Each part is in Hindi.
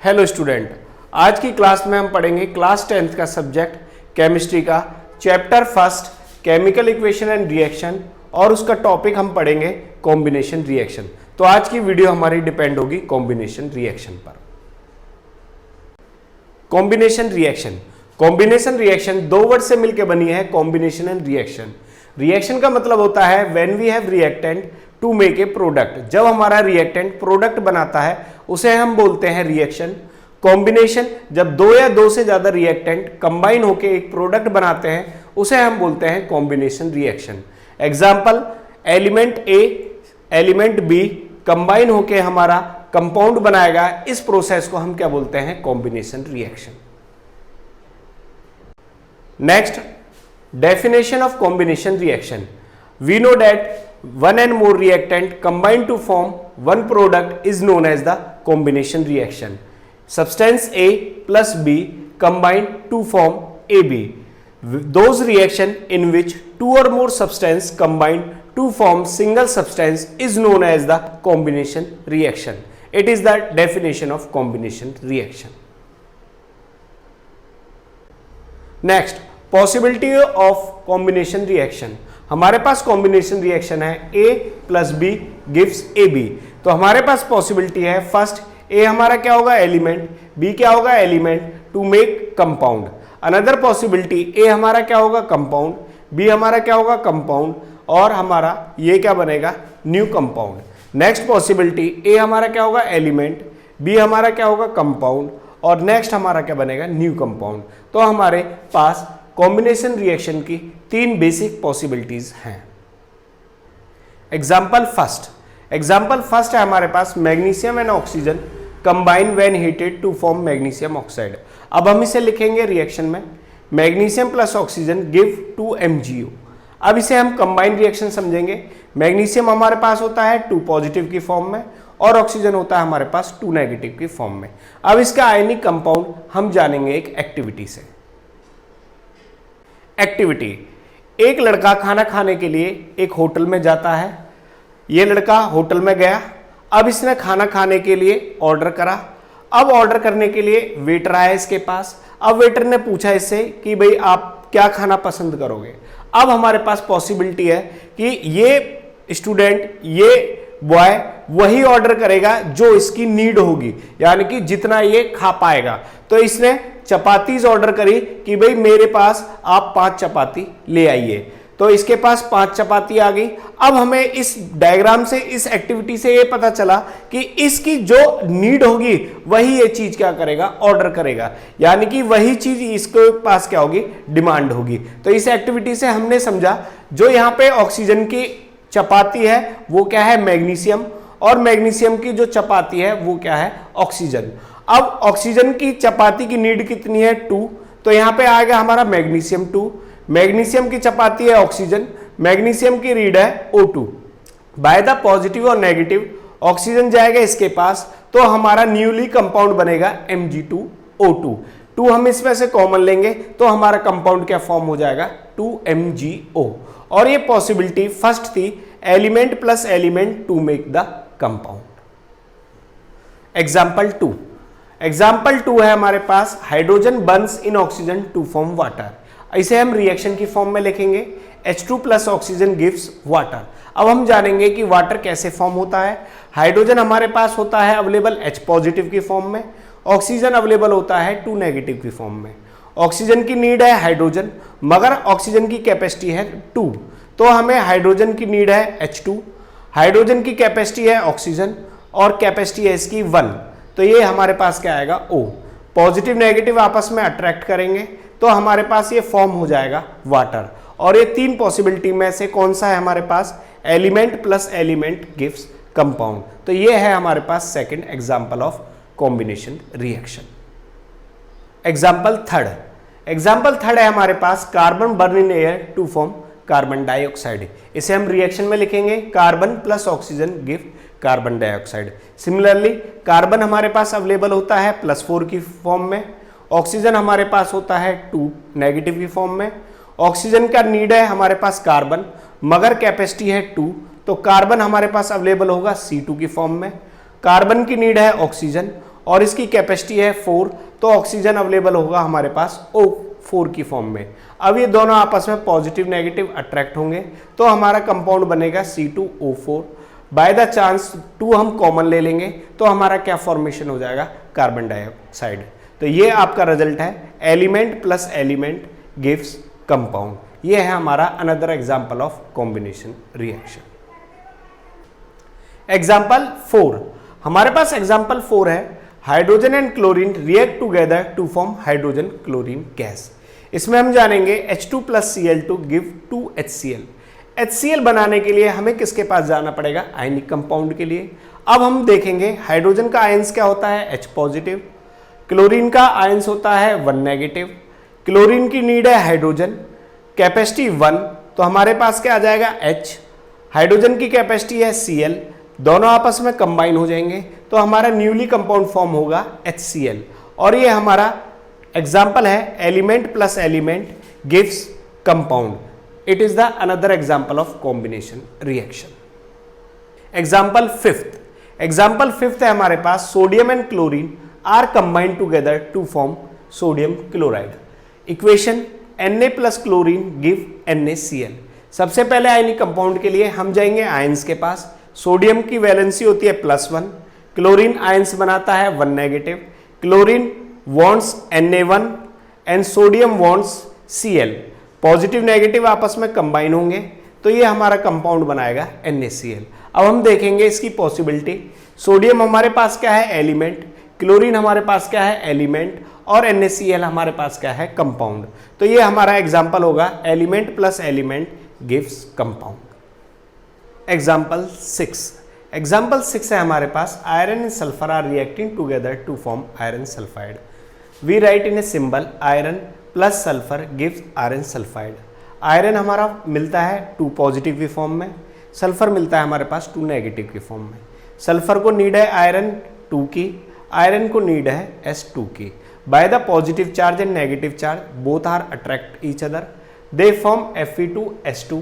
हेलो स्टूडेंट, आज की क्लास में हम पढ़ेंगे क्लास 10th का सब्जेक्ट केमिस्ट्री का chapter first chemical equation and reaction और उसका टॉपिक हम पढ़ेंगे कॉम्बिनेशन रिएक्शन। तो आज की वीडियो हमारी डिपेंड होगी कॉम्बिनेशन रिएक्शन पर। कॉम्बिनेशन रिएक्शन दो वर्ड से मिलकर बनी है, कॉम्बिनेशन एंड रिएक्शन। रिएक्शन का मतलब होता है when we have reactant to make a product. जब हमारा रिएक्टेंट प्रोडक्ट बनाता है उसे हम बोलते हैं रिएक्शन। कॉम्बिनेशन जब दो या दो से ज्यादा रिएक्टेंट कंबाइन होकर एक प्रोडक्ट बनाते हैं उसे हम बोलते हैं कॉम्बिनेशन रिएक्शन। एग्जांपल, एलिमेंट ए एलिमेंट बी कंबाइन होकर हमारा कंपाउंड बनाएगा, इस प्रोसेस को हम क्या बोलते हैं? Combination reaction. Next, definition of combination reaction. We know that one and more reactant combine to form one product is known as the combination reaction. Substance A plus B combine to form AB. Those reaction in which two or more substance combine to form single substance is known as the combination reaction. It is the definition of combination reaction. Next, possibility of combination reaction. हमारे पास कॉम्बिनेशन रिएक्शन है A plus b gives AB। तो हमारे पास पॉसिबिलिटी है, फर्स्ट A हमारा क्या होगा? एलिमेंट, B क्या होगा? Element to make compound. Another possibility A हमारा क्या होगा? कंपाउंड, B हमारा क्या होगा? कंपाउंड, और हमारा ये क्या बनेगा? New compound. Next possibility A हमारा क्या होगा? एलिमेंट, B हमारा क्या होगा? कंपाउंड, और नेक्स्ट हमारा क्या बनेगा? New compound. तो हमारे पास कॉम्बिनेशन रिएक्शन की तीन बेसिक पॉसिबिलिटीज हैं। एग्जाम्पल फर्स्ट है हमारे पास magnesium and oxygen combine when heated to form magnesium oxide. अब हम इसे लिखेंगे रिएक्शन में, magnesium plus oxygen give 2 MgO। अब इसे हम कंबाइन रिएक्शन समझेंगे। मैग्नीशियम हमारे पास होता है 2 पॉजिटिव की फॉर्म में और ऑक्सीजन होता है हमारे पास 2 नेगेटिव की फॉर्म में। अब इसका आयनिक कंपाउंड हम जानेंगे एक एक्टिविटी से। एक्टिविटी, एक लड़का खाना खाने के लिए एक होटल में जाता है। ये लड़का होटल में गया, अब इसने खाना खाने के लिए ऑर्डर करा। अब ऑर्डर करने के लिए वेटर आया इसके पास। अब वेटर ने पूछा इससे कि भाई आप क्या खाना पसंद करोगे। अब हमारे पास पॉसिबिलिटी है कि ये स्टूडेंट, ये बॉय वही ऑर्डर करेगा जो इसकी नीड होगी, यानी कि जितना ये खा पाएगा। तो इसने चपातीज ऑर्डर करी कि भाई मेरे पास आप 5 चपाती ले आइए। तो इसके पास 5 चपाती आ गई। अब हमें इस डायग्राम से, इस एक्टिविटी से ये पता चला कि इसकी जो नीड होगी वही ये चीज क्या करेगा? ऑर्डर करेगा, यानी कि वही चीज इसके पास क्या होगी? डिमांड होगी। तो इस एक्टिविटी से हमने समझा जो यहाँ पे ऑक्सीजन की चपाती है वो क्या है? मैग्नीशियम, और मैग्नीशियम की जो चपाती है वो क्या है? ऑक्सीजन। अब ऑक्सीजन की चपाती की नीड कितनी है? 2। तो यहां पे आएगा हमारा मैग्नीशियम 2। मैग्नीशियम की चपाती है ऑक्सीजन, मैग्नीशियम की नीड है O2। बाय द पॉजिटिव और नेगेटिव ऑक्सीजन जाएगा इसके पास, तो हमारा न्यूली कंपाउंड बनेगा Mg2O2। 2 हम इसमें से कॉमन लेंगे तो हमारा कंपाउंड क्या फॉर्म हो जाएगा? 2MgO। और ये पॉसिबिलिटी फर्स्ट थी, element plus element to make the compound. Example 2 है हमारे पास, hydrogen burns in oxygen to form water. इसे हम रिएक्शन की फॉर्म में लिखेंगे, H2 plus oxygen gives water. अब हम जानेंगे कि वाटर कैसे फॉर्म होता है। हाइड्रोजन हमारे पास होता है अवेलेबल H पॉजिटिव की फॉर्म में, ऑक्सीजन अवेलेबल होता है 2 नेगेटिव की फॉर्म में। ऑक्सीजन की नीड है हाइड्रोजन, मगर ऑक्सीजन की कैपेसिटी है 2, तो हमें हाइड्रोजन की नीड है H2। हाइड्रोजन की कैपेसिटी है ऑक्सीजन और कैपेसिटी है इसकी 1, तो ये हमारे पास क्या आएगा? O। पॉजिटिव नेगेटिव आपस में अट्रैक्ट करेंगे तो हमारे पास ये फॉर्म हो जाएगा वाटर। और ये 3 पॉसिबिलिटी में से कौन सा है हमारे पास? Element plus element gives compound. तो ये है हमारे पास second example of combination reaction. Example third है हमारे पास, carbon burn in air to form carbon dioxide. इसे हम रिएक्शन में लिखेंगे, carbon plus oxygen give carbon dioxide. Similarly carbon हमारे पास अवेलेबल होता है +4 की फॉर्म में, ऑक्सीजन हमारे पास होता है 2 नेगेटिव की फॉर्म में। ऑक्सीजन का नीड है हमारे पास कार्बन, मगर कैपेसिटी है 2, तो कार्बन हमारे पास अवेलेबल होगा C2 की फॉर्म में। कार्बन की नीड है ऑक्सीजन और इसकी कैपेसिटी है 4, तो ऑक्सीजन अवेलेबल होगा हमारे पास O4 की फॉर्म में। अब ये दोनों आपस में पॉजिटिव नेगेटिव अट्रैक्ट होंगे तो हमारा कंपाउंड बनेगा C2O4। बाय द चांस 2 हम कॉमन ले लेंगे तो हमारा क्या फॉर्मेशन हो जाएगा, कार्बन डाइऑक्साइड। तो ये आपका रिजल्ट है element plus element gives compound. ये है हमारा another example of combination reaction. Example 4, हमारे पास एग्जांपल 4 है, hydrogen and chlorine react together to form hydrogen chlorine gas. इसमें हम जानेंगे H2 plus Cl2 give 2HCl। HCl बनाने के लिए हमें किसके पास जाना पड़ेगा, आयनिक कंपाउंड के लिए। अब हम देखेंगे हाइड्रोजन का आयंस क्या होता है, H पॉजिटिव, क्लोरीन का आयंस होता है 1 नेगेटिव। क्लोरीन की नीड है हाइड्रोजन, कैपेसिटी 1, तो हमारे पास क्या आ जाएगा H। हाइड्रोजन की कैपेसिटी है Cl, दोनों आपस में कंबाइन हो जाएंगे तो हमारा न्यूली कंपाउंड फॉर्म होगा HCl। और ये हमारा एग्जाम्पल है element plus element gives compound. It is the another example of combination reaction. Example 5th, example 5th है हमारे पास, sodium and chlorine are combined together to form sodium chloride. Equation Na plus chlorine give NaCl। सबसे पहले आयनिक कंपाउंड के लिए हम जाएंगे आयंस के पास। सोडियम की वैलेंसी होती है +1, क्लोरीन आयंस बनाता है 1 negative, chlorine wants Na1 and sodium wants Cl। Positive negative आपस में कंबाइन होंगे तो ये हमारा कंपाउंड बनाएगा NaCl। अब हम देखेंगे इसकी पॉसिबिलिटी। सोडियम हमारे पास क्या है, एलिमेंट, क्लोरीन हमारे पास क्या है, एलिमेंट, और NaCl हमारे पास क्या है, कंपाउंड। तो ये हमारा एग्जाम्पल होगा element plus element gives compound. Example 6, example 6 है हमारे पास, iron and sulphur are reacting together to form iron sulphide. We write in a symbol iron plus sulphur gives iron sulphide. Iron हमारा मिलता है 2 पॉजिटिव की फॉर्म में, सल्फर मिलता है हमारे पास 2 नेगेटिव की फॉर्म में। सल्फर को नीड है आयरन 2 की, आयरन को नीड है S2 की। By the positive charge and negative charge both are attract each other, they form Fe2S2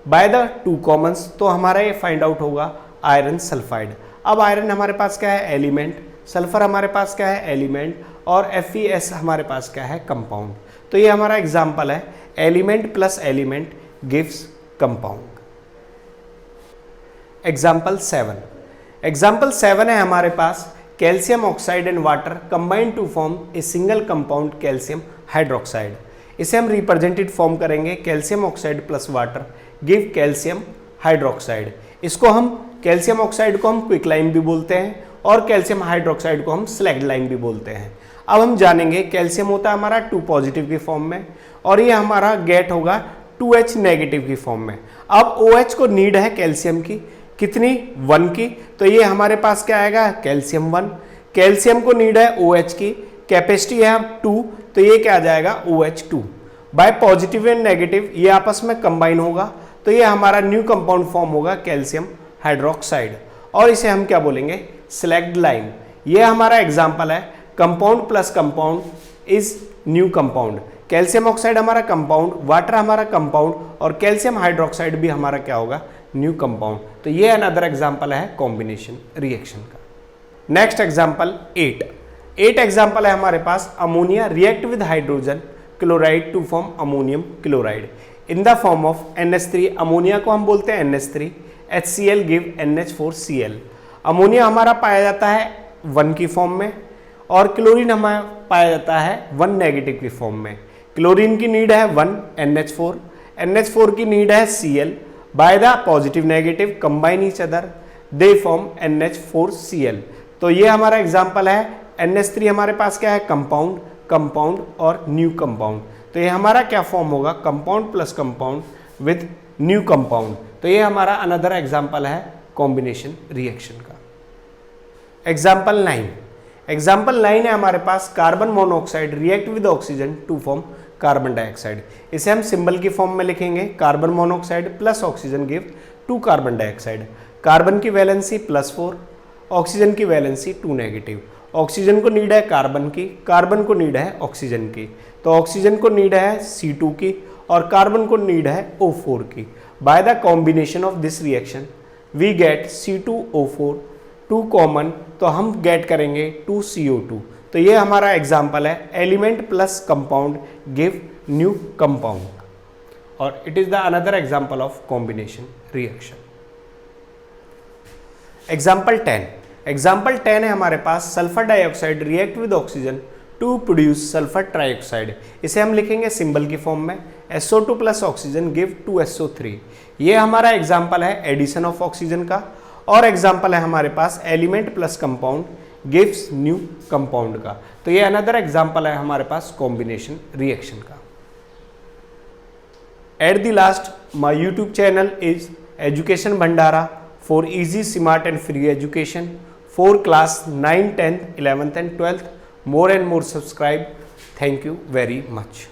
by the 2 commons. तो हमारा ये फाइंड आउट होगा आयरन सल्फाइड। अब आयरन हमारे पास क्या है, एलिमेंट, सल्फर हमारे पास क्या है, एलिमेंट, और FeS हमारे पास क्या है, कंपाउंड। तो ये हमारा एग्जाम्पल है element plus element gives compound. Example 7, example 7 है हमारे पास, calcium oxide and water combined to form a single compound calcium hydroxide. इसे हम रिप्रेजेंटेड फॉर्म करेंगे calcium oxide plus water give calcium hydroxide. इसको हम कैल्शियम ऑक्साइड को हम क्विकलाइन भी बोलते हैं और कैल्शियम हाइड्रोक्साइड को हम स्लैग्ड लाइन भी बोलते हैं। अब हम जानेंगे कैल्शियम होता है हमारा 2 पॉजिटिव की फॉर्म में और ये हमारा गेट होगा 2H नेगेटिव की फॉर्म में। अब OH को नीड है कैल्शियम की, कितनी, 1 की, तो ये हमारे पास क्या आएगा, कैल्शियम 1। कैल्शियम को नीड है OH की, कैपेसिटी है 2, तो ये क्या आ जाएगा, OH2। Bye positive and negative ये आपस में कंबाइन होगा तो ये हमारा न्यू कंपाउंड फॉर्म होगा कैल्शियम हाइड्रोक्साइड, और इसे हम क्या बोलेंगे, स्लैग्ड लाइन। ये हमारा एग्जाम्पल है compound plus compound is new compound. Calcium oxide हमारा कंपाउंड, वाटर हमारा कंपाउंड, और कैल्शियम हाइड्रोक्साइड भी हमारा क्या होगा, न्यू कंपाउंड। तो ये अनदर एग्जाम्पल है कॉम्बिनेशन रिएक्शन का। नेक्स्ट एग्जाम्पल 8 एग्जाम्पल है हमारे पास, ammonia react with hydrogen chloride to form ammonium chloride in the form of NH3। Ammonia को हम बोलते हैं NH3, HCl give NH4Cl। Ammonia हमारा पाया जाता है 1 की फॉर्म में और क्लोरीन हमारा पाया जाता है 1 नेगेटिव की फॉर्म में। क्लोरीन की नीड है 1 NH4, NH4 की नीड है Cl। Bye the positive negative combine each other, they form NH4Cl। तो ये हमारा एग्जाम्पल है NH3 हमारे पास क्या है, कंपाउंड, कंपाउंड और न्यू कंपाउंड। तो ये हमारा क्या फॉर्म होगा, compound plus compound with new compound. तो ये हमारा अनदर एग्जाम्पल है कॉम्बिनेशन रिएक्शन का। एग्जाम्पल 9, एग्जाम्पल 9 है हमारे पास, carbon monoxide react with oxygen to form carbon dioxide. इसे हम सिंबल की फॉर्म में लिखेंगे, carbon monoxide plus oxygen give 2 carbon dioxide. Carbon की वैलेंसी +4, ऑक्सीजन की वैलेंसी 2 नेगेटिव। ऑक्सीजन को नीड है कार्बन की, कार्बन को नीड है ऑक्सीजन की, तो ऑक्सीजन को नीड है C2 की और कार्बन को नीड है O4 की। By the combination of this reaction we get C2O4 2 common, तो हम गेट करेंगे 2CO2। तो ये हमारा एग्जाम्पल है, element plus compound give new compound, और it is the another example of combination reaction. Example 10 है हमारे पास, sulphur dioxide react with oxygen to produce sulphur trioxide. इसे हम लिखेंगे सिंबल की फॉर्म में, SO2 plus oxygen give 2SO3। ये हमारा एग्जाम्पल है एडिशन ऑफ ऑक्सीजन का, और एग्जाम्पल है हमारे पास element plus compound gives new compound का। तो ये अनदर एग्जाम्पल है हमारे पास कॉम्बिनेशन रिएक्शन का। At the last, my YouTube channel is education Bhandara for easy, smart and free education for class 9, 10th, 11th and 12th. More and more subscribe. Thank you very much.